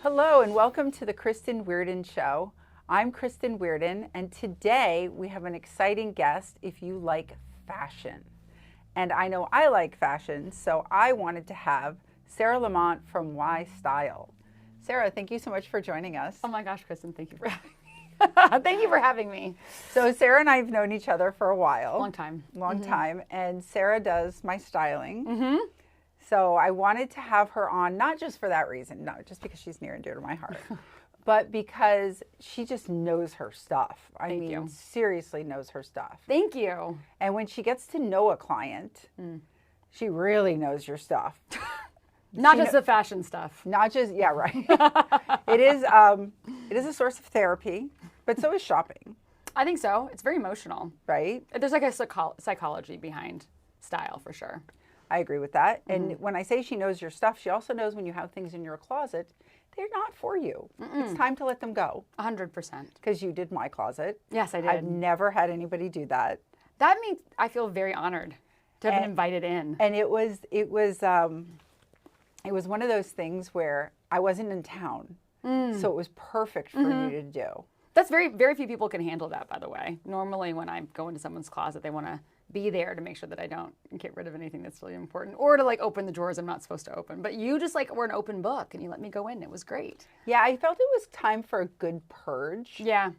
Hello and welcome to the Kristen Weardon Show. I'm Kristen Weardon, and today we have an exciting guest if you like fashion. And I know I like fashion, so I wanted to have Sarah LaMont from Y Style. Sarah, thank you so much for joining us. Oh my gosh, Kristen, thank you for having me. Thank you for having me. So Sarah and I have known each other for a while. Long time. Time. And Sarah does my styling. Mm-hmm. So I wanted to have her on, not just for that reason, no, just because she's near and dear to my heart, but because she just knows her stuff. I mean, seriously knows her stuff. Thank you. And when she gets to know a client, she really knows your stuff. Not just the fashion stuff. Not just, yeah, right. It is a source of therapy, but so is shopping. I think so. It's very emotional. Right? There's like a psychology behind style for sure. I agree with that. And when I say she knows your stuff, she also knows when you have things in your closet, they're not for you. It's time to let them go. 100%. Because you did my closet. Yes, I did. I've never had anybody do that. That means I feel very honored to have been invited in. And it was one of those things where I wasn't in town. So it was perfect for you to do. That's very few people can handle that, by the way. Normally when I go into someone's closet, they want to be there to make sure that I don't get rid of anything that's really important, or to like open the drawers I'm not supposed to open. But you just like were an open book and you let me go in. It was great. Yeah, I felt it was time for a good purge. Yeah.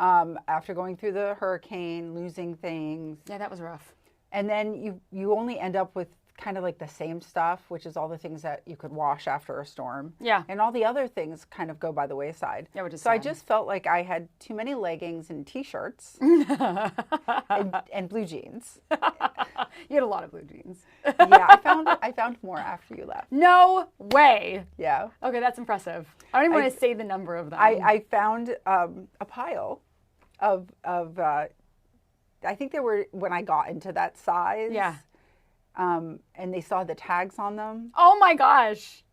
After going through the hurricane, losing things. Yeah, that was rough. And then you only end up with kind of like the same stuff, which is all the things that you could wash after a storm. Yeah. And all the other things kind of go by the wayside. Yeah, which is so sad. I just felt like I had too many leggings and t-shirts and blue jeans. You had a lot of blue jeans. Yeah, I found more after you left. No way. Yeah. Okay, that's impressive. I don't even want to say the number of them. I found a pile of I think they were, when I got into that size. Yeah. And they saw the tags on them. Oh my gosh.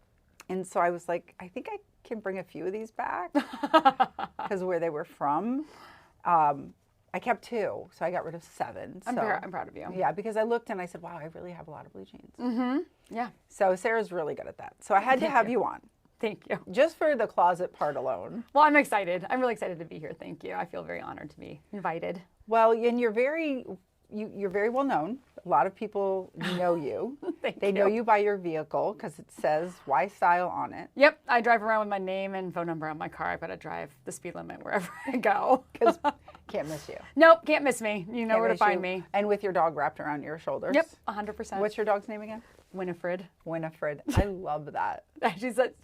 And so I was like, I think I can bring a few of these back because where they were from. I kept 2, so I got rid of 7. I'm proud of you. Yeah, because I looked and I said, wow, I really have a lot of blue jeans. Mm-hmm. Yeah. So Sarah's really good at that. So I had to have you on. Thank you. Just for the closet part alone. Well, I'm excited. I'm really excited to be here. Thank you. I feel very honored to be invited. Well, and you're very well known. A lot of people know you. They know you by your vehicle because it says Y Style on it. Yep. I drive around with my name and phone number on my car. I've got to drive the speed limit wherever I go. Because can't miss you. Nope. Can't miss me. You know where to find me. And with your dog wrapped around your shoulders. Yep. 100%. What's your dog's name again? Winifred. Winifred. I love that.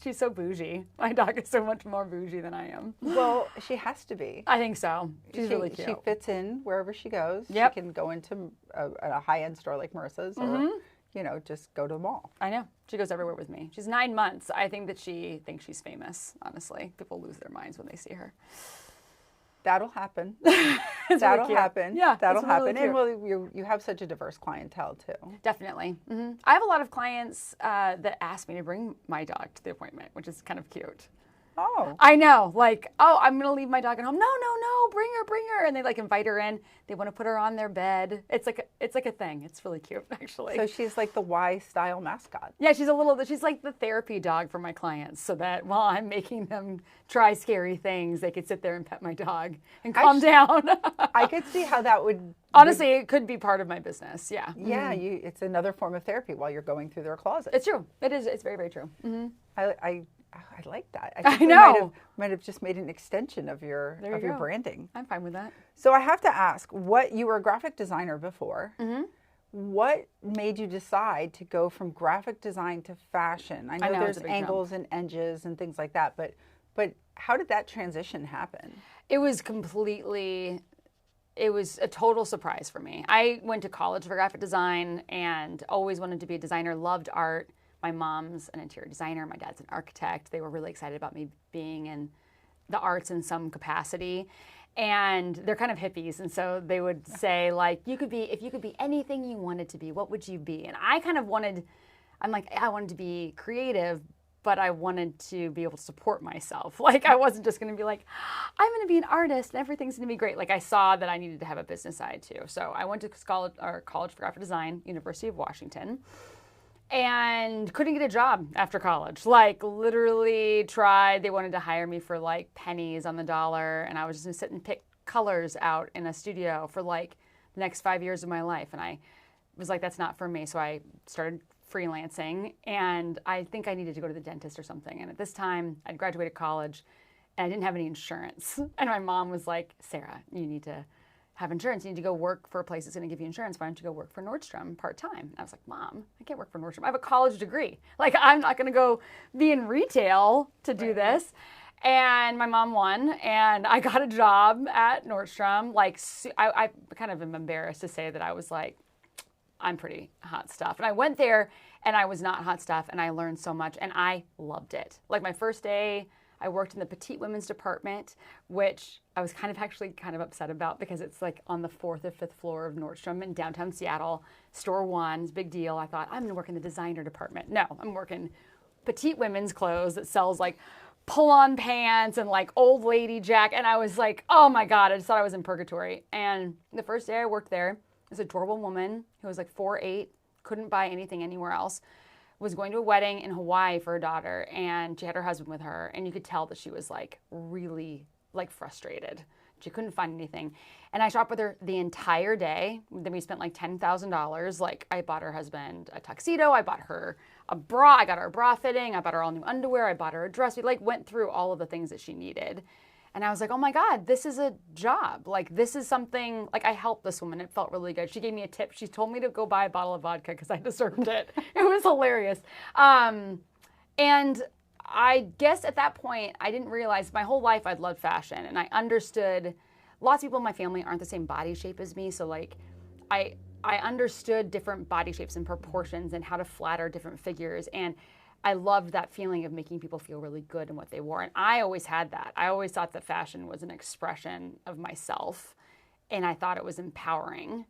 She's so bougie. My dog is so much more bougie than I am. Well, she has to be. I think so. She's really cute. She fits in wherever she goes. Yep. She can go into a high-end store like Marissa's or, just go to the mall. I know. She goes everywhere with me. She's 9 months. I think that she thinks she's famous, honestly. People lose their minds when they see her. That'll happen. That'll happen. Yeah, that'll happen. Really and well, you have such a diverse clientele too. Definitely. Mm-hmm. I have a lot of clients that ask me to bring my dog to the appointment, which is kind of cute. Oh. I know. Like, oh, I'm going to leave my dog at home. No, bring her. And they like invite her in. They want to put her on their bed. It's like a thing. It's really cute, actually. So she's like the Y Style mascot. Yeah, she's like the therapy dog for my clients, so that while I'm making them try scary things, they could sit there and pet my dog and calm down. I could see how that would. Honestly, it could be part of my business. Yeah. Yeah, it's another form of therapy while you're going through their closet. It's true. It is. It's very, very true. Mm-hmm. I like that. I think I know. Might have just made an extension of your branding. I'm fine with that. So I have to ask, you were a graphic designer before. Mm-hmm. What made you decide to go from graphic design to fashion? I know there's angles and edges and things like that, but how did that transition happen? It was a total surprise for me. I went to college for graphic design and always wanted to be a designer, loved art. My mom's an interior designer. My dad's an architect. They were really excited about me being in the arts in some capacity. And they're kind of hippies. And so they would say, like, if you could be anything you wanted to be, what would you be? And I kind of wanted to be creative, but I wanted to be able to support myself. Like, I wasn't just going to be like, I'm going to be an artist and everything's going to be great. Like, I saw that I needed to have a business side too. So I went to college for graphic design, University of Washington. and couldn't get a job after college. Like literally tried. They wanted to hire me for like pennies on the dollar, and I was just gonna sit and pick colors out in a studio for like the next 5 years of my life. And I was like, that's not for me. So I started freelancing, and I think I needed to go to the dentist or something. And at this time, I'd graduated college, and I didn't have any insurance. And my mom was like, Sarah, you need to have insurance. You need to go work for a place that's going to give you insurance. Why don't you go work for Nordstrom part-time? And I was like, Mom, I can't work for Nordstrom. I have a college degree. Like, I'm not going to go be in retail to do this. And my mom won, and I got a job at Nordstrom. Like, I kind of am embarrassed to say that I was like, I'm pretty hot stuff. And I went there, and I was not hot stuff, and I learned so much, and I loved it. Like, my first day, I worked in the petite women's department, which I was actually kind of upset about because it's like on the 4th or 5th floor of Nordstrom in downtown Seattle. Store 1, it's a big deal. I thought, I'm going to work in the designer department. No, I'm working petite women's clothes that sells like pull-on pants and like old lady jacket. And I was like, oh my God, I just thought I was in purgatory. And the first day I worked there, this adorable woman who was like 4'8", couldn't buy anything anywhere else, was going to a wedding in Hawaii for her daughter, and she had her husband with her, and you could tell that she was like really like frustrated. She couldn't find anything. And I shopped with her the entire day. Then we spent like $10,000. Like, I bought her husband a tuxedo, I bought her a bra, I got her a bra fitting, I bought her all new underwear, I bought her a dress. We like went through all of the things that she needed. And I was like, oh my God, this is a job. Like, this is something, like, I helped this woman. It felt really good. She gave me a tip. She told me to go buy a bottle of vodka because I deserved it. It was hilarious. And I guess at that point, I didn't realize my whole life I'd loved fashion. And I understood, lots of people in my family aren't the same body shape as me. So, like, I understood different body shapes and proportions and how to flatter different figures. And I loved that feeling of making people feel really good in what they wore. And I always had that. I always thought that fashion was an expression of myself, and I thought it was empowering.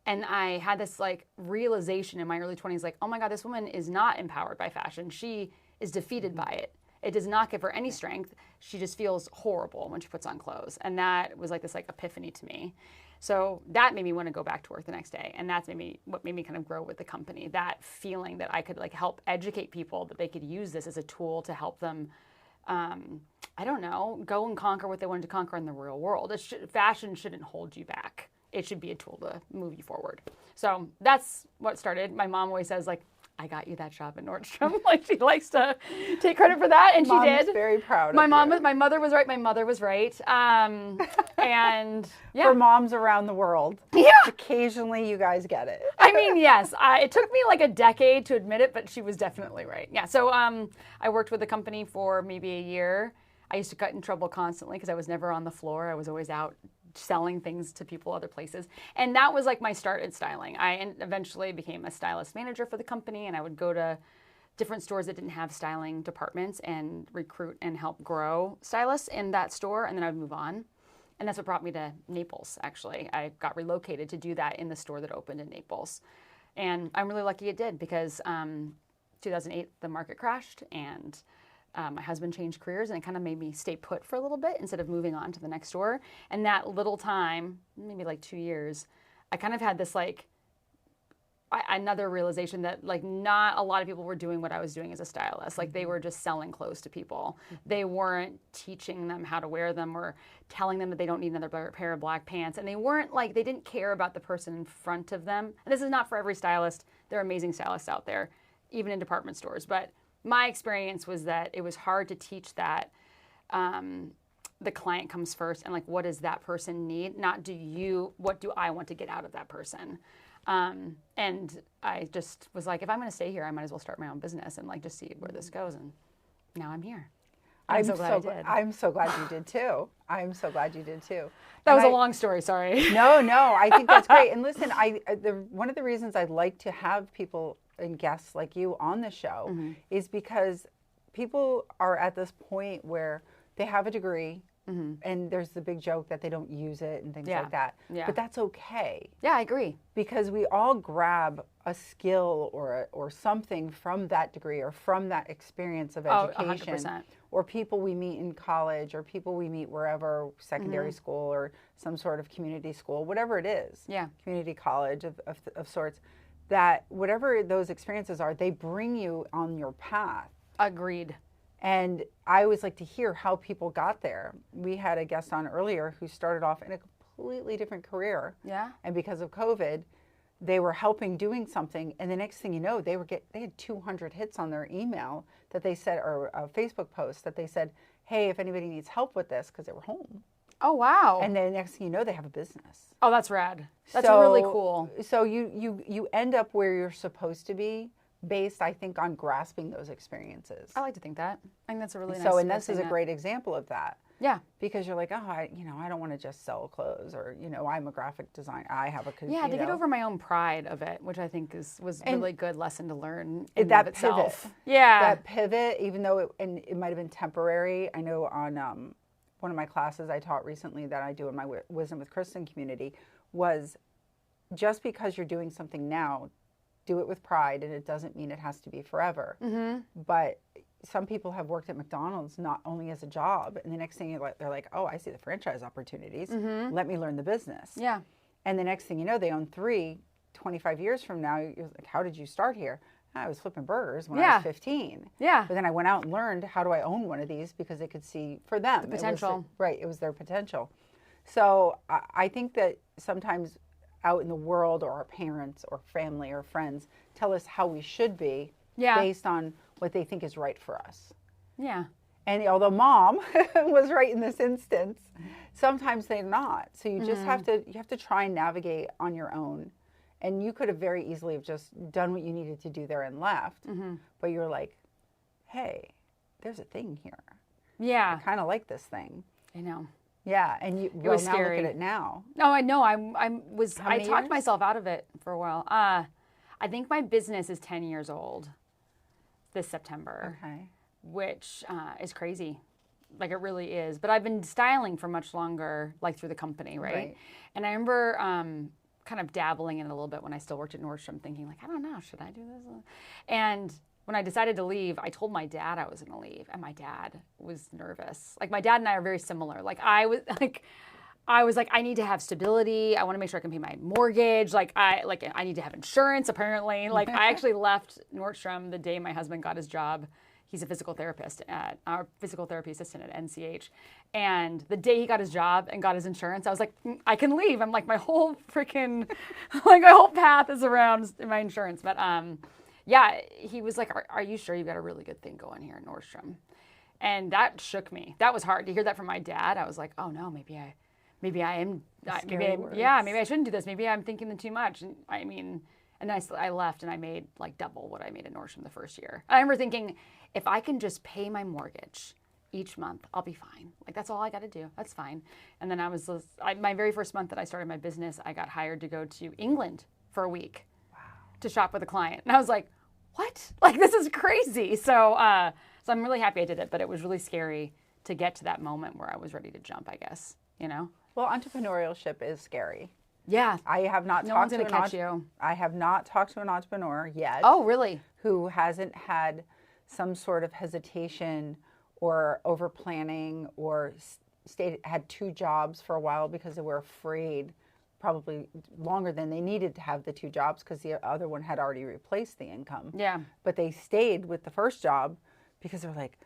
And I had this like realization in my early 20s, like, oh my God, this woman is not empowered by fashion. She is defeated by it. It does not give her any strength. She just feels horrible when she puts on clothes. And that was like this like epiphany to me. So that made me want to go back to work the next day. And that's what made me kind of grow with the company. That feeling that I could like help educate people, that they could use this as a tool to help them, I don't know, go and conquer what they wanted to conquer in the real world. Fashion shouldn't hold you back. It should be a tool to move you forward. So that's what started. My mom always says, like, I got you that job at Nordstrom. Like, she likes to take credit for that, and Mom she did. is very proud My of mom, you. my mother was right. My mother was right. And yeah, For moms around the world, yeah. occasionally you guys get it. I mean, yes. It took me like a decade to admit it, but she was definitely right. Yeah. So I worked with the company for maybe a year. I used to get in trouble constantly because I was never on the floor. I was always out selling things to people other places. And that was like my start at styling. I eventually became a stylist manager for the company, and I would go to different stores that didn't have styling departments and recruit and help grow stylists in that store, and then I would move on. And that's what brought me to Naples, actually. I got relocated to do that in the store that opened in Naples. And I'm really lucky it did, because 2008, the market crashed, and my husband changed careers, and it kind of made me stay put for a little bit instead of moving on to the next store. And that little time, maybe like 2 years, I kind of had this like another realization that like not a lot of people were doing what I was doing as a stylist. Like, they were just selling clothes to people. They weren't teaching them how to wear them or telling them that they don't need another pair of black pants. And they weren't like, they didn't care about the person in front of them. And this is not for every stylist. There are amazing stylists out there, even in department stores. But my experience was that it was hard to teach that the client comes first, and like, what does that person need? Not what do I want to get out of that person? And I just was like, if I'm going to stay here, I might as well start my own business and like just see where this goes. And now I'm here. I'm so glad I did. I'm so glad you did too. I'm so glad you did too. That was a long story. Sorry. No, I think that's great. And listen, one of the reasons I like to have people and guests like you on the show is because people are at this point where they have a degree, and there's the big joke that they don't use it and things like that. Yeah. But that's okay. Yeah, I agree. Because we all grab a skill or something from that degree or from that experience of education. 100%. Or people we meet in college, or people we meet wherever, secondary school or some sort of community school, whatever it is. Yeah. Community college of sorts. that whatever those experiences are, they bring you on your path. Agreed. And I always like to hear how people got there. We had a guest on earlier who started off in a completely different career. Yeah. And because of COVID, they were helping doing something, and the next thing you know, they had 200 hits on their email that they said, or a Facebook post that they said, hey, if anybody needs help with this, because they were home. Oh, wow. And then the next thing you know, they have a business. Oh, that's rad. That's really cool. So you end up where you're supposed to be, based, I think, on grasping those experiences. I like to think that. I think that's a really nice. So, and this is a great example of that. Yeah. Because you're like, oh, I don't want to just sell clothes, or, I'm a graphic designer. I have a, yeah, to get over my own pride of it, which I think was a really good lesson to learn in that itself. Pivot. Yeah. That pivot, even though it might have been temporary. I know on one of my classes I taught recently that I do in my Wisdom with Kristen community was just because you're doing something now, do it with pride, and it doesn't mean it has to be forever. Mm-hmm. But some people have worked at McDonald's not only as a job, and the next thing they're like, oh, I see the franchise opportunities. Mm-hmm. Let me learn the business. Yeah. And the next thing you know, they own 3. 25 years from now, you're like, how did you start here? I was flipping burgers when I was 15. Yeah. But then I went out and learned, how do I own one of these? Because they could see, for them, the potential. It was their potential. So I think that sometimes out in the world, or our parents or family or friends tell us how we should be based on what they think is right for us. Yeah. And although mom was right in this instance, sometimes they're not. So you just have to try and navigate on your own. And you could have very easily have just done what you needed to do there and left. Mm-hmm. But you're like, hey, there's a thing here. Yeah. I kind of like this thing. I know. Yeah, and it was now scary. Look at it now. No, I know. I talked years? myself out of it for a while. I think my business is 10 years old this September, which is crazy. Like, it really is. But I've been styling for much longer, like through the company, right? And I remember kind of dabbling in it a little bit when I still worked at Nordstrom, thinking like, I don't know, should I do this? And when I decided to leave, I told my dad I was going to leave, and my dad was nervous. Like, my dad and I are very similar. Like, I was like, I need to have stability. I want to make sure I can pay my mortgage. I need to have insurance, apparently. Like, I actually left Nordstrom the day my husband got his job. He's a physical therapist our physical therapy assistant at NCH. And the day he got his job and got his insurance, I was like, I can leave. I'm like, my whole freaking, like, my whole path is around my insurance. But, yeah, he was like, are you sure you've got a really good thing going here at Nordstrom? And that shook me. That was hard to hear that from my dad. I was like, oh no, maybe I shouldn't do this. Maybe I'm thinking too much. And and then I left and I made like double what I made at Nordstrom the first year. I remember thinking, if I can just pay my mortgage each month, I'll be fine. Like, that's all I got to do. That's fine. And then my very first month that I started my business, I got hired to go to England for a week to shop with a client. And I was like, what? Like, this is crazy. So I'm really happy I did it, but it was really scary to get to that moment where I was ready to jump, I guess, Well, entrepreneurship is scary. Yeah. I have not talked to I have not talked to an entrepreneur yet. Oh, really? Who hasn't had some sort of hesitation or over planning, or had 2 jobs for a while because they were afraid, probably longer than they needed to have the 2 jobs because the other one had already replaced the income. Yeah. But they stayed with the first job because they're like,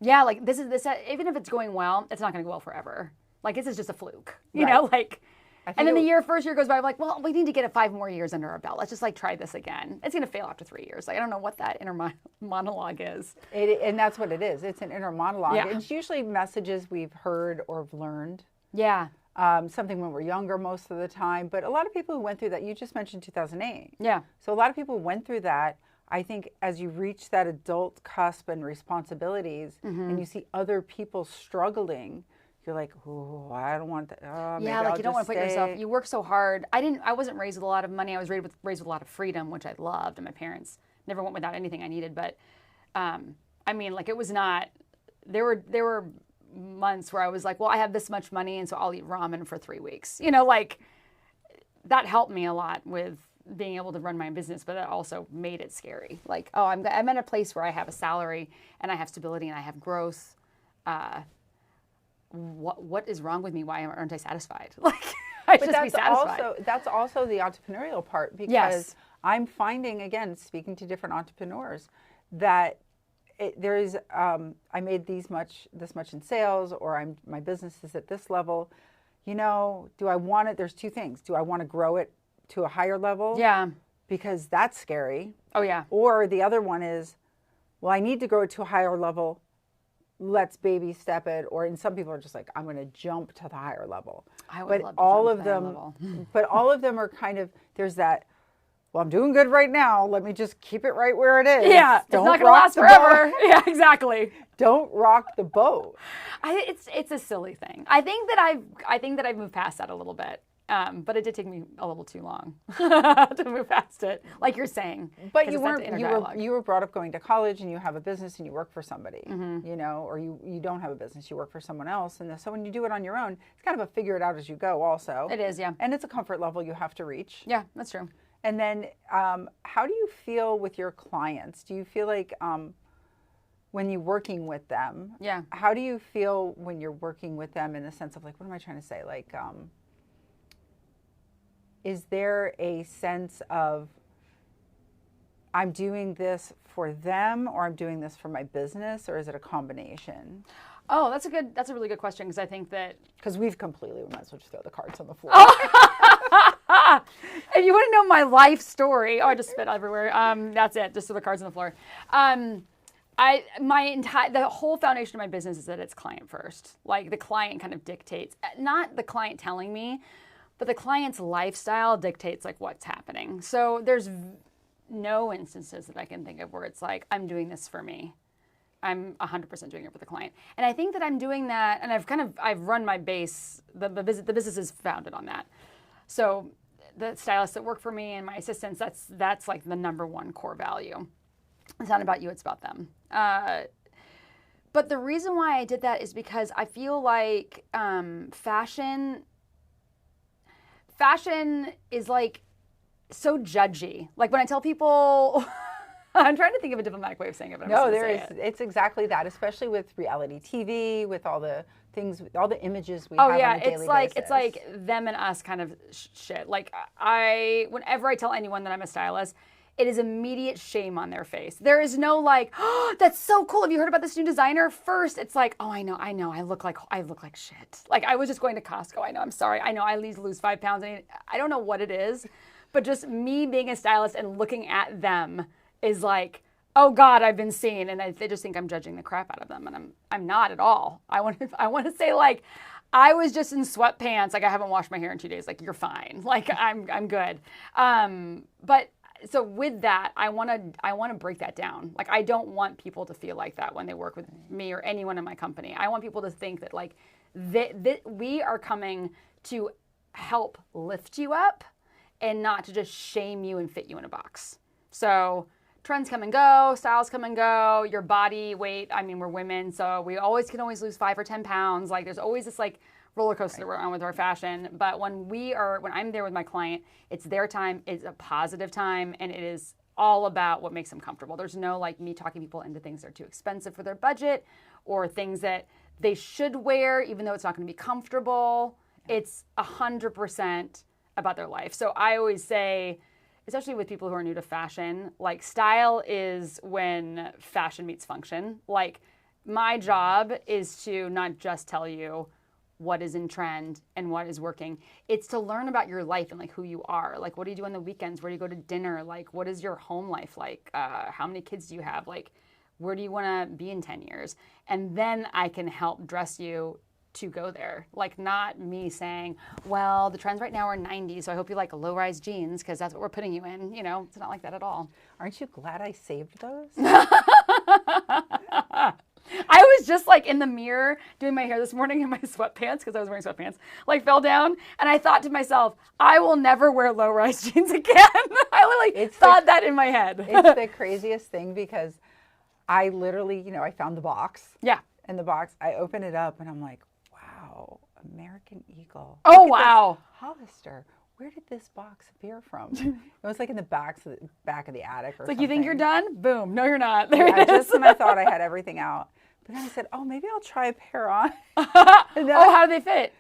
yeah, like this, even if it's going well, it's not going to go well forever. Like, this is just a fluke, you Right. know, like, and then first year goes by, I'm like, well, we need to get 5 more years under our belt. Let's just like try this again. It's going to fail after 3 years. Like, I don't know what that inner monologue is. And that's what it is. It's an inner monologue. Yeah. It's usually messages we've heard or have learned. Yeah. Something when we're younger most of the time. But a lot of people who went through that, you just mentioned 2008. Yeah. So a lot of people went through that. I think as you reach that adult cusp and responsibilities, and you see other people struggling, you're like, oh, I don't want that. Yeah, like, you don't want to put yourself, you work so hard. I wasn't raised with a lot of money. I was raised with a lot of freedom, which I loved. And my parents never went without anything I needed. But, like, it was not, there were months where I was like, well, I have this much money, and so I'll eat ramen for 3 weeks. Like, that helped me a lot with being able to run my business, but it also made it scary. Like, oh, I'm at a place where I have a salary and I have stability and I have growth. What is wrong with me? Why aren't I satisfied? Like, I should just be satisfied. That's also the entrepreneurial part, because Yes. I'm finding, again, speaking to different entrepreneurs, that there is I made this much in sales, or my business is at this level. You know, do I want it? There's two things. Do I want to grow it to a higher level? Yeah. Because that's scary. Oh, yeah. Or the other one is, well, I need to grow it to a higher level. Let's baby step it. Or, and some people are just like, I'm going to jump to the higher level. I would but love to all jump of to that them, level. but all of them are kind of, there's that, well, I'm doing good right now. Let me just keep it right where it is. Yeah, it's not going to last forever. Yeah, exactly. Don't rock the boat. It's a silly thing. I think that I've moved past that a little bit. But it did take me a little too long to move past it, like you're saying. But you were brought up going to college, and you have a business, and you work for somebody, you know, or you don't have a business, you work for someone else. And so when you do it on your own, it's kind of a figure it out as you go also. It is, yeah. And it's a comfort level you have to reach. Yeah, that's true. And then how do you feel with your clients? Do you feel like when you're working with them, yeah, how do you feel when you're working with them, in the sense of, like, what am I trying to say? Like, is there a sense of, I'm doing this for them, or I'm doing this for my business, or is it a combination? Oh, that's a really good question, because I think that, because we might as well just throw the cards on the floor. If you want to know my life story, I just spit everywhere. That's it. Just throw the cards on the floor. The whole foundation of my business is that it's client first. Like, the client kind of dictates, not the client telling me, but the client's lifestyle dictates, like, what's happening. So there's no instances that I can think of where it's like, I'm doing this for me. I'm 100% doing it for the client. And I think that I'm doing that, and I've run my base, the business is founded on that. So the stylists that work for me and my assistants, that's like the number one core value. It's not about you, it's about them. But the reason why I did that is because I feel like fashion is, like, so judgy. Like, when I tell people, I'm trying to think of a diplomatic way of saying it, but it's exactly that, especially with reality TV, with all the things, all the images we have on a daily basis. It's like them and us kind of shit. Like, whenever I tell anyone that I'm a stylist, it is immediate shame on their face. There is no, like, oh, that's so cool. Have you heard about this new designer? First, it's like, oh, I know. I look like shit. Like, I was just going to Costco. I know. I'm sorry. I know. I need to lose 5 pounds. I don't know what it is, but just me being a stylist and looking at them is like, oh God, I've been seen, and they just think I'm judging the crap out of them, and I'm not at all. I want to say, like, I was just in sweatpants. Like, I haven't washed my hair in 2 days. Like, you're fine. Like, I'm good. But so with that, I want to break that down. Like, I don't want people to feel like that when they work with me or anyone in my company. I want people to think that, like, we are coming to help lift you up and not to just shame you and fit you in a box. So trends come and go, styles come and go, your body weight. I mean, we're women, so we can always lose 5 or 10 pounds. Like, there's always this, like, roller coaster that we're on with our fashion. But when I'm there with my client, it's their time, it's a positive time, and it is all about what makes them comfortable. There's no, like, me talking people into things that are too expensive for their budget, or things that they should wear even though it's not going to be comfortable. It's 100% about their life. So I always say, especially with people who are new to fashion, like, style is when fashion meets function. Like, my job is to not just tell you what is in trend and what is working. It's to learn about your life and, like, who you are. Like, what do you do on the weekends? Where do you go to dinner? Like, what is your home life like? How many kids do you have? Like, where do you want to be in 10 years? And then I can help dress you to go there. Like, not me saying, well, the trends right now are 90s, so I hope you like low-rise jeans because that's what we're putting you in. You know, it's not like that at all. Aren't you glad I saved those? I was just, like, in the mirror doing my hair this morning in my sweatpants, because I was wearing sweatpants, like, fell down, and I thought to myself, I will never wear low-rise jeans again. I literally thought that in my head. It's the craziest thing, because I literally, I found the box. Yeah. And the box, I open it up, and I'm like, wow, American Eagle. Oh, wow. Hollister. Where did this box appear from? It was like in the back of the attic or something. Like, you think you're done? Boom. No, you're not. There it is. Just when I thought I had everything out. But then I said, oh, maybe I'll try a pair on. How do they fit?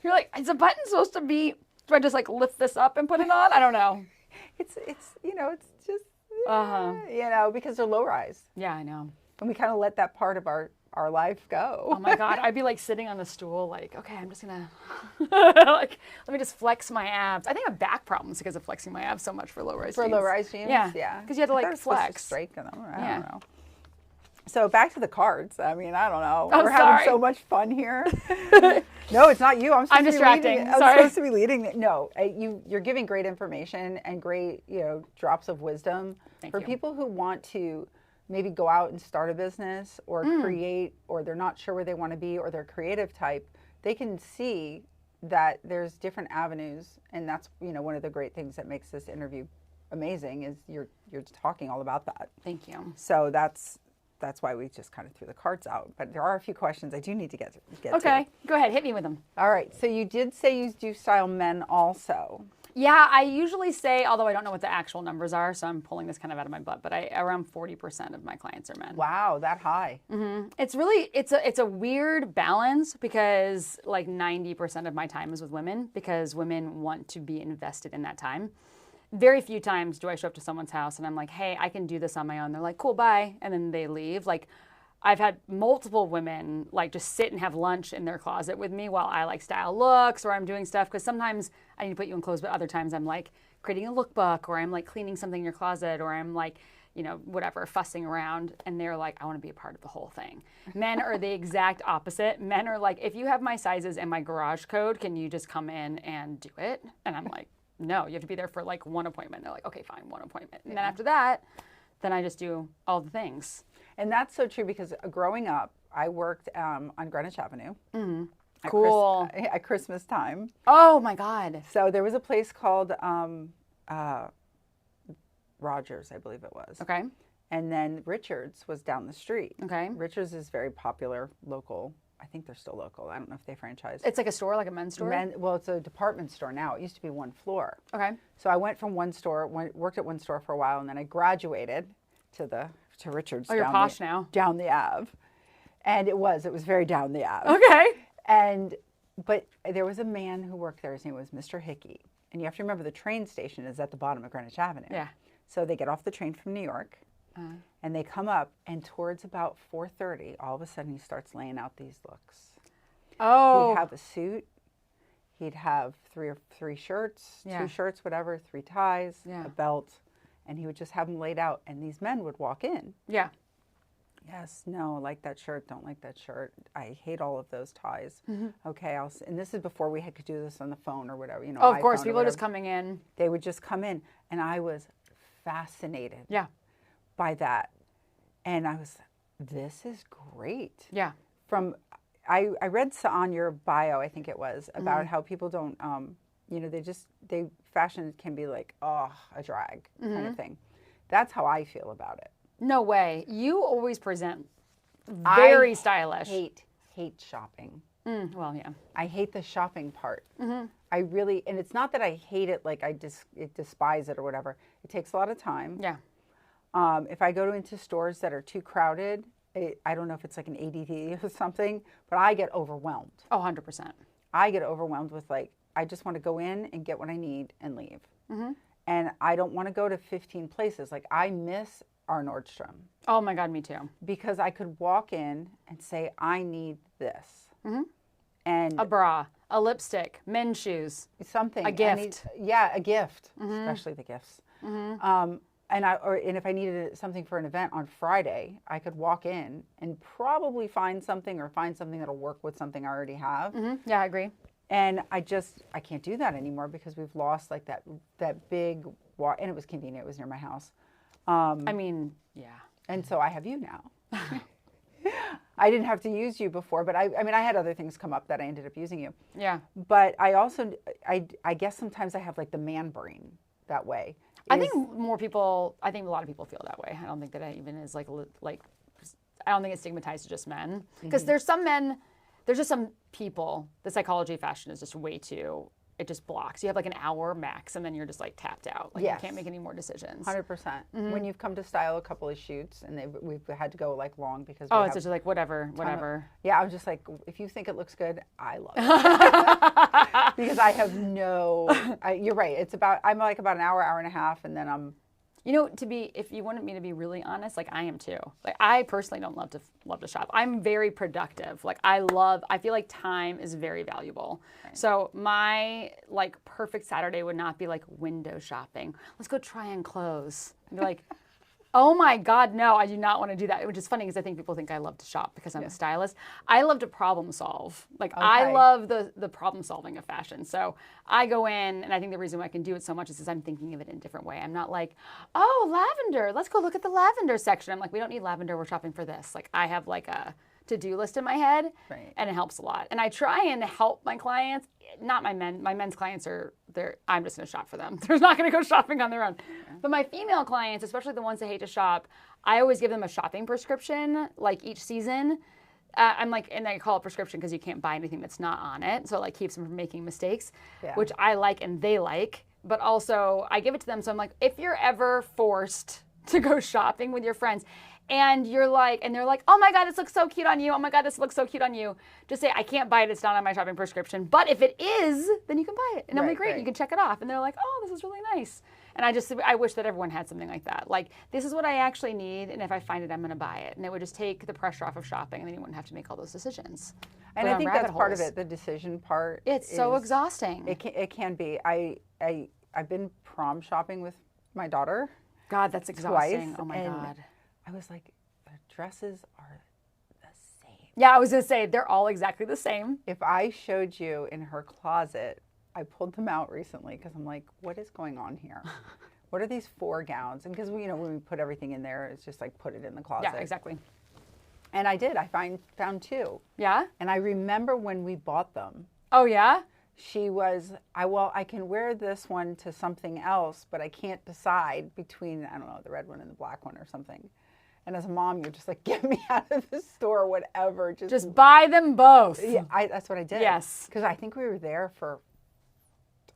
You're like, is a button supposed to be, do I just like lift this up and put it on? I don't know. It's it's just, because they're low rise. Yeah, I know. And we kind of let that part of our life go. Oh my God. I'd be like sitting on a stool like, okay, I'm just going to, like, let me just flex my abs. I think I have back problems because of flexing my abs so much for low-rise jeans. For low-rise jeans? Yeah. Because you have to like flex. Straighten them. I don't know. So back to the cards. I mean, I don't know. Oh, We're having so much fun here. No, it's not you. I'm distracting. I'm supposed to be leading. No, you're giving great information and great, drops of wisdom for people who want to maybe go out and start a business or create, or they're not sure where they want to be, or they're creative type. They can see that there's different avenues, and that's one of the great things that makes this interview amazing is you're talking all about that. Thank you. So that's why we just kind of threw the cards out. But there are a few questions I do need to get to. Okay, go ahead, hit me with them. All right. So you did say you do style men also. Yeah, I usually say, although I don't know what the actual numbers are, so I'm pulling this kind of out of my butt, but around 40% of my clients are men. Wow, that high. Mm-hmm. It's really, it's a weird balance because like 90% of my time is with women because women want to be invested in that time. Very few times do I show up to someone's house and I'm like, hey, I can do this on my own. They're like, cool, bye. And then they leave. Like, I've had multiple women like just sit and have lunch in their closet with me while I like style looks or I'm doing stuff. Because sometimes I need to put you in clothes, but other times I'm like creating a lookbook or I'm like cleaning something in your closet or I'm like, whatever, fussing around. And they're like, I want to be a part of the whole thing. Men are the exact opposite. Men are like, if you have my sizes and my garage code, can you just come in and do it? And I'm like, no, you have to be there for like one appointment. They're like, okay, fine, one appointment. And then after that, then I just do all the things. And that's so true because growing up, I worked on Greenwich Avenue. Mm-hmm. Cool. At Christmas time. Oh my God. So there was a place called Rogers, I believe it was. Okay. And then Richards was down the street. Okay. Richards is very popular, local. I think they're still local. I don't know if they franchise. It's like a store, like a men's store? Well, it's a department store now. It used to be one floor. Okay. So I went from one store, worked at one store for a while, and then I graduated to Richards. Oh, you're posh now. Down the Ave. And it was very down the Ave. Okay. But there was a man who worked there. His name was Mr. Hickey. And you have to remember the train station is at the bottom of Greenwich Avenue. Yeah. So they get off the train from New York. And they come up, and towards about 4:30, all of a sudden he starts laying out these looks. Oh. He'd have a suit. He'd have three shirts, 2 shirts, whatever, 3 ties, a belt, and he would just have them laid out. And these men would walk in. Yeah. Yes, no, like that shirt, don't like that shirt. I hate all of those ties. Mm-hmm. Okay, and this is before we could do this on the phone or whatever. Oh, of course, people are just coming in. They would just come in, and I was fascinated. Yeah. By that, and I was, this is great. Yeah. I read on your bio, I think it was, about how people don't, fashion can be like, a drag kind of thing. That's how I feel about it. No way. You always present very stylish. Hate shopping. Well, yeah. I hate the shopping part. Mm-hmm. I really, and it's not that I hate it, like I despise it or whatever. It takes a lot of time. Yeah. If I go into stores that are too crowded, I don't know if it's like an ADD or something, but I get overwhelmed. Oh, 100%. I get overwhelmed with I just want to go in and get what I need and leave. Mm-hmm. And I don't want to go to 15 places. Like, I miss our Nordstrom. Oh my God, me too. Because I could walk in and say, I need this. Mm-hmm. And a bra, a lipstick, men's shoes. Something. A gift. A gift, especially the gifts. Mm-hmm. And if I needed something for an event on Friday, I could walk in and probably find something that'll work with something I already have. Mm-hmm. Yeah, I agree. And I can't do that anymore because we've lost like that big walk, and it was convenient. It was near my house. Yeah. And so I have you now. I didn't have to use you before, but I had other things come up that I ended up using you. Yeah. But I also, I guess sometimes I have like the man brain that way. I think a lot of people feel that way. I don't think that it even is like I don't think it's stigmatized to just men. Because there's some men, there's just some people, the psychology of fashion is just way too it just blocks. You have like an hour max, and then you're just like tapped out. Like you can't make any more decisions. 100%. When you've come to style a couple of shoots, and we've had to go like long because it's just like whatever. Yeah, I'm just like, if you think it looks good, I love it. Because I have you're right. I'm like about an hour and a half, and then I'm. You know, if you wanted me to be really honest, like I am too. Like I personally don't love to shop. I'm very productive. Like I feel like time is very valuable. Right. So my like perfect Saturday would not be like window shopping. Let's go try on clothes. And be like, oh my God, no, I do not want to do that. Which is funny because I think people think I love to shop because I'm a stylist. I love to problem solve. Like I love the problem solving of fashion. So I go in, and I think the reason why I can do it so much is because I'm thinking of it in a different way. I'm not like, oh, lavender, let's go look at the lavender section. I'm like, we don't need lavender, we're shopping for this. Like I have like a to-do list in my head, and it helps a lot. And I try and help my clients, not my men. My men's clients I'm just going to shop for them. They're not going to go shopping on their own. Yeah. But my female clients, especially the ones that hate to shop, I always give them a shopping prescription, like each season. And I call it prescription because you can't buy anything that's not on it. So it like keeps them from making mistakes, which I like and they like. But also I give it to them. So I'm like, if you're ever forced to go shopping with your friends, and they're like, oh my God, this looks so cute on you. Oh my God, this looks so cute on you. Just say, I can't buy it. It's not on my shopping prescription. But if it is, then you can buy it. And I'm like, great, you can check it off. And they're like, oh, this is really nice. And I wish that everyone had something like that. Like, this is what I actually need. And if I find it, I'm going to buy it. And it would just take the pressure off of shopping. And then you wouldn't have to make all those decisions. And I think that's part of it, the decision part. It's so exhausting. It can be. I've been prom shopping with my daughter. God, that's exhausting. Twice, oh my God. I was like, the dresses are the same. Yeah, I was going to say, they're all exactly the same. If I showed you in her closet, I pulled them out recently because I'm like, what is going on here? What are these 4 gowns? And because, when we put everything in there, it's just like put it in the closet. Yeah, exactly. And I did. I found 2. Yeah? And I remember when we bought them. Oh, yeah? She was, I can wear this one to something else, but I can't decide between, I don't know, the red one and the black one or something. And as a mom, you're just like, get me out of the store, whatever. Just buy them both. Yeah, that's what I did. Yes. Because I think we were there for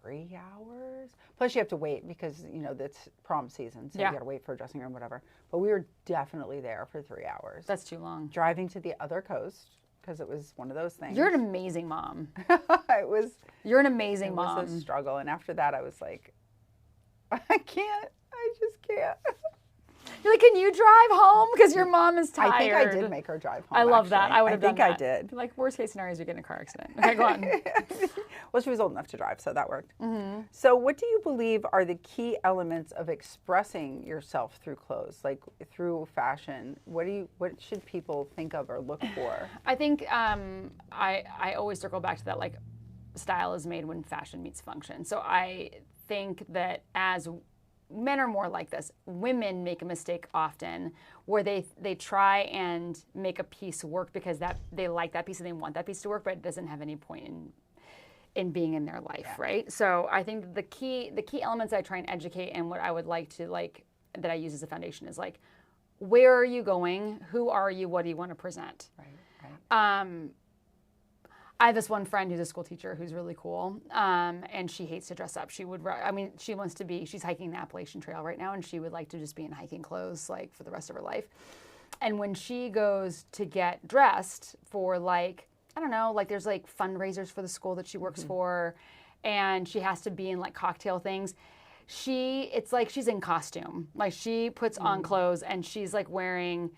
3 hours. Plus you have to wait because, that's prom season. So you got to wait for a dressing room, whatever. But we were definitely there for 3 hours. That's too long. Driving to the other coast because it was one of those things. You're an amazing mom. You're an amazing mom. It was a struggle. And after that, I was like, I just can't. You're like, can you drive home? Because your mom is tired. I think I did make her drive home. I love that. I would have done that. I think I did. Like, worst case scenario is you get in a car accident. Okay, go on. Well, she was old enough to drive, so that worked. Mm-hmm. So what do you believe are the key elements of expressing yourself through clothes, like through fashion? What should people think of or look for? I think I always circle back to that, like, style is made when fashion meets function. So I think that as men are more like this. Women make a mistake often where they try and make a piece work because they like that piece and they want that piece to work, but it doesn't have any point in being in their life, right? So I think the key elements I try and educate and what I would like to that I use as a foundation is like, where are you going? Who are you? What do you want to present? Right. I have this one friend who's a school teacher who's really cool, and she hates to dress up. She's hiking the Appalachian Trail right now, and she would like to just be in hiking clothes like for the rest of her life. And when she goes to get dressed for like, I don't know, like there's like fundraisers for the school that she works for, and she has to be in like cocktail things. It's like she's in costume. Like she puts on clothes and she's like wearing,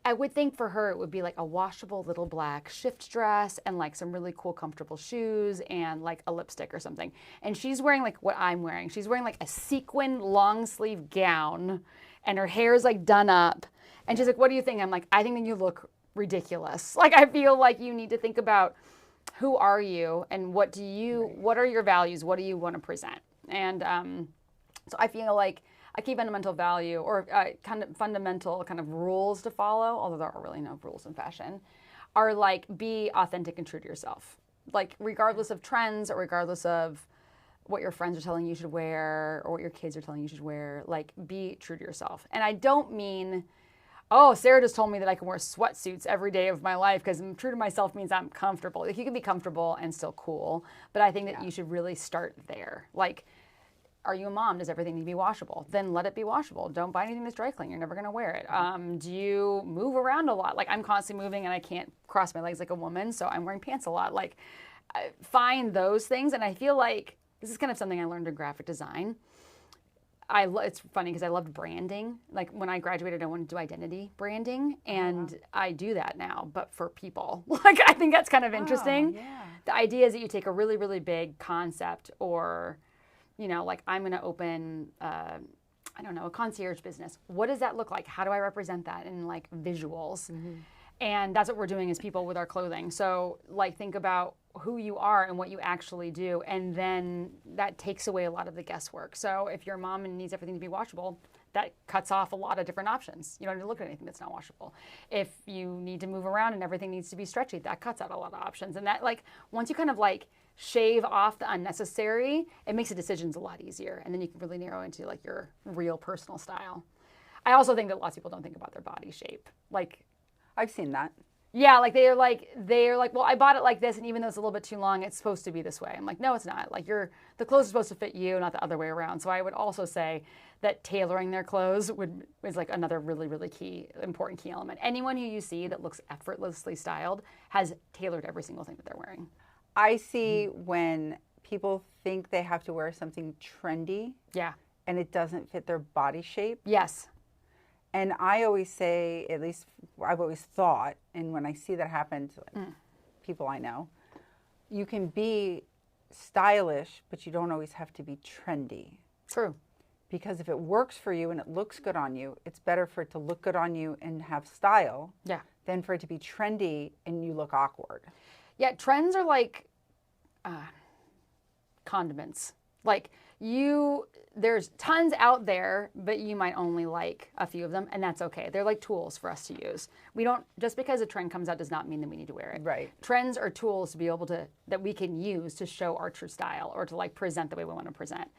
I would think for her it would be like a washable little black shift dress and like some really cool comfortable shoes and like a lipstick or something. And she's wearing like what I'm wearing. She's wearing like a sequin long sleeve gown and her hair's like done up. And she's like, what do you think? I'm like, I think that you look ridiculous. Like I feel like you need to think about who are you and what are your values? What do you want to present? And so I feel like a key fundamental value or kind of fundamental kind of rules to follow, although there are really no rules in fashion, are like be authentic and true to yourself. Like regardless of trends or regardless of what your friends are telling you should wear or what your kids are telling you should wear, like be true to yourself. And I don't mean oh, Sarah just told me that I can wear sweatsuits every day of my life because I'm true to myself means I'm comfortable. Like, you can be comfortable and still cool, but I think that you should really start there. Like, are you a mom? Does everything need to be washable? Then let it be washable. Don't buy anything that's dry clean. You're never going to wear it. Do you move around a lot? Like, I'm constantly moving and I can't cross my legs like a woman, so I'm wearing pants a lot. Like, find those things. And I feel like this is kind of something I learned in graphic design. It's funny because I loved branding. Like, when I graduated, I wanted to do identity branding, and I do that now, but for people. Like, I think that's kind of interesting. Yeah. The idea is that you take a really, really big concept, or, you know, like, I'm going to open, I don't know, a concierge business. What does that look like? How do I represent that in, like, visuals? And that's what we're doing as people with our clothing. So, like, think about who you are and what you actually do, and then that takes away a lot of the guesswork. So if you're a mom and needs everything to be washable, that cuts off a lot of different options. You don't need to look at anything that's not washable. If you need to move around and everything needs to be stretchy, that cuts out a lot of options. And that, like, once you kind of, like, shave off the unnecessary, it makes the decisions a lot easier. And then you can really narrow into, like, your real personal style. I also think that lots of people don't think about their body shape. Like, I've seen that. yeah, like they're like, well, I bought it like this, and even though it's a little bit too long, it's supposed to be this way. I'm like, no, it's not. Like, the clothes are supposed to fit you, not the other way around. So I would also say that tailoring their clothes is like another really, really important key element. Anyone who you see that looks effortlessly styled has tailored every single thing that they're wearing. I see when people think they have to wear something trendy, and it doesn't fit their body shape. Yes. And I always say, at least I've always thought, and when I see that happen to, like, people I know, you can be stylish, but you don't always have to be trendy. True. Because if it works for you and it looks good on you, it's better for it to look good on you and have style than for it to be trendy and you look awkward. Yeah, trends are like condiments. Like, there's tons out there, but you might only like a few of them, and that's okay. They're like tools for us to use. We don't, just because a trend comes out does not mean that we need to wear it. Right. Trends are tools to be able to, that we can use to show our true style, or to, like, present the way we want to present.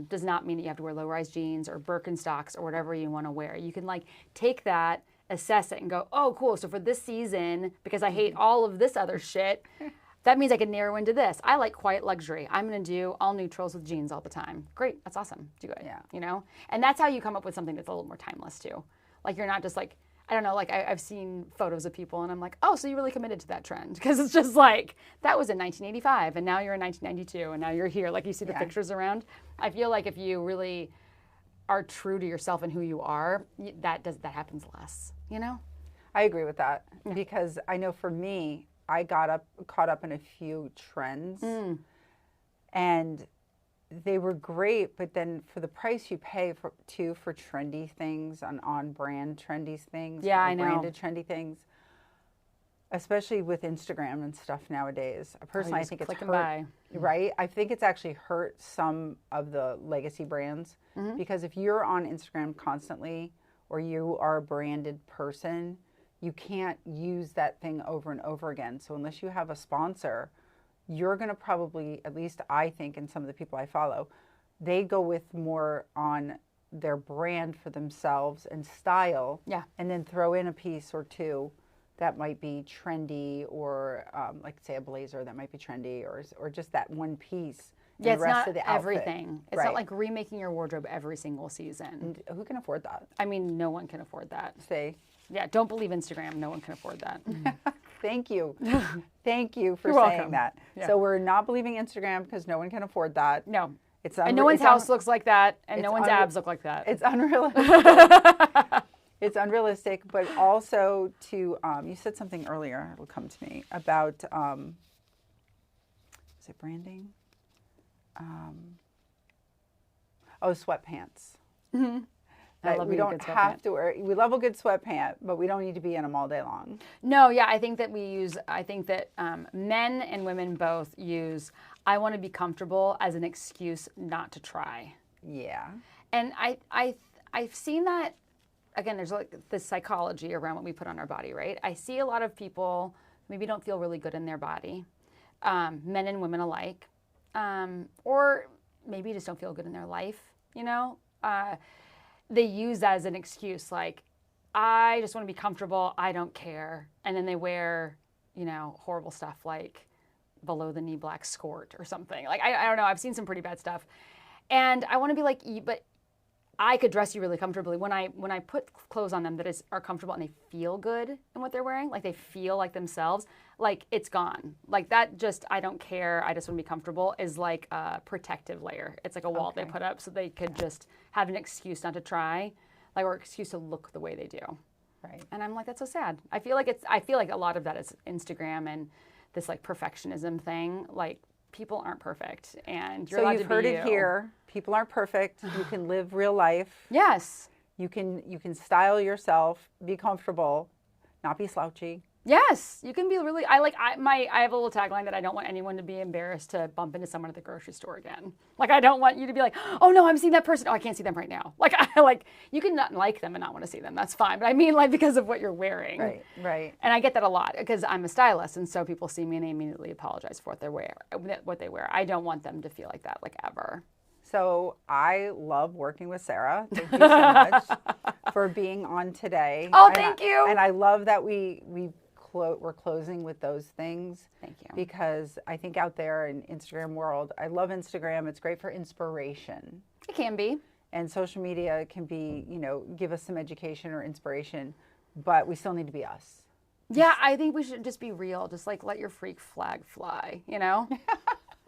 Does not mean that you have to wear low-rise jeans or Birkenstocks or whatever you want to wear. You can, like, take that, assess it, and go, oh, cool, so for this season, because I hate all of this other shit, that means I can narrow into this. I like quiet luxury. I'm going to do all neutrals with jeans all the time. Great. That's awesome. Do it. Yeah. You know? And that's how you come up with something that's a little more timeless, too. Like, you're not just like, I don't know, like, I've seen photos of people and I'm like, oh, so you really committed to that trend. Because it's just like, that was in 1985 and now you're in 1992 and now you're here. Like, you see the pictures around. I feel like if you really are true to yourself and who you are, that happens less, you know? I agree with that. Because I know for me, I caught up in a few trends, and they were great. But then for the price you pay for trendy things, on brand trendy things, I know, branded trendy things, especially with Instagram and stuff nowadays. Personally, I think it's hurt. Right? I think it's actually hurt some of the legacy brands, because if you're on Instagram constantly, or you are a branded person, you can't use that thing over and over again. So unless you have a sponsor, you're going to probably, at least I think, and some of the people I follow, they go with more on their brand for themselves and style, and then throw in a piece or two that might be trendy, or like, say, a blazer that might be trendy, or just that one piece. Yeah, it's not everything. It's not like remaking your wardrobe every single season. And who can afford that? I mean, no one can afford that. Yeah, don't believe Instagram. No one can afford that. Thank you. Thank you for You're saying welcome. that. Yeah. So we're not believing Instagram because no one can afford that. No. And no one's house looks like that, and no one's abs look like that. It's unrealistic. It's unrealistic, but also to, you said something earlier, it'll come to me, about, is it branding? Sweatpants. We don't have to wear. We love a good sweatpant, but we don't need to be in them all day long. No, I think that men and women both use, I want to be comfortable, as an excuse not to try. Yeah. And I've seen that, again, there's like this psychology around what we put on our body, right? I see a lot of people maybe don't feel really good in their body, men and women alike, or maybe just don't feel good in their life, you know? They use that as an excuse, like, I just want to be comfortable. I don't care. And then they wear, horrible stuff like below the knee black skirt or something. Like, I don't know. I've seen some pretty bad stuff. And I want to be like, but I could dress you really comfortably. When I put clothes on them that are comfortable and they feel good in what they're wearing, like they feel like themselves, like it's gone. Like that just, I don't care, I just want to be comfortable, is like a protective layer. It's like a wall they put up so they could just have an excuse not to try, like, or excuse to look the way they do. Right. And I'm like, that's so sad. I feel like a lot of that is Instagram and this like perfectionism thing. Like, people aren't perfect, and you're allowed to be you. So you've heard it here. People aren't perfect. You can live real life. Yes. You can style yourself, be comfortable, not be slouchy. Yes, you can be really. I have a little tagline that I don't want anyone to be embarrassed to bump into someone at the grocery store again. Like, I don't want you to be like, oh no, I'm seeing that person. Oh, I can't see them right now. Like you can not like them and not want to see them. That's fine. But I mean, like, because of what you're wearing. Right. Right. And I get that a lot because I'm a stylist, and so people see me and they immediately apologize for what they wear. I don't want them to feel like that, like, ever. So I love working with Sarah. Thank you so much for being on today. Oh, thank you. And I love that we're closing with those things. Thank you. Because I think out there in Instagram world, I love Instagram. It's great for inspiration. It can be. And social media can be, give us some education or inspiration, but we still need to be us. Yeah, I think we should just be real. Just like let your freak flag fly,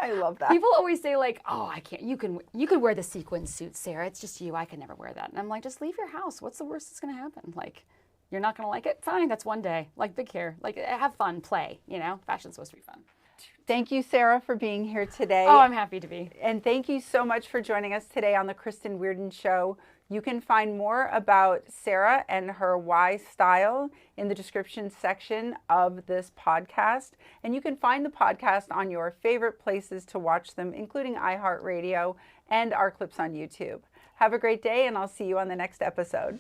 I love that. People always say like, oh, I can't, you can wear the sequin suit, Sarah. It's just you. I can never wear that. And I'm like, just leave your house. What's the worst that's going to happen? Like, you're not going to like it? Fine. That's one day. Like, big care. Like, have fun, play, Fashion's supposed to be fun. Thank you, Sarah, for being here today. Oh, I'm happy to be. And thank you so much for joining us today on the Kristen Weardon Show. You can find more about Sarah and her Why Style in the description section of this podcast. And you can find the podcast on your favorite places to watch them, including iHeartRadio and our clips on YouTube. Have a great day, and I'll see you on the next episode.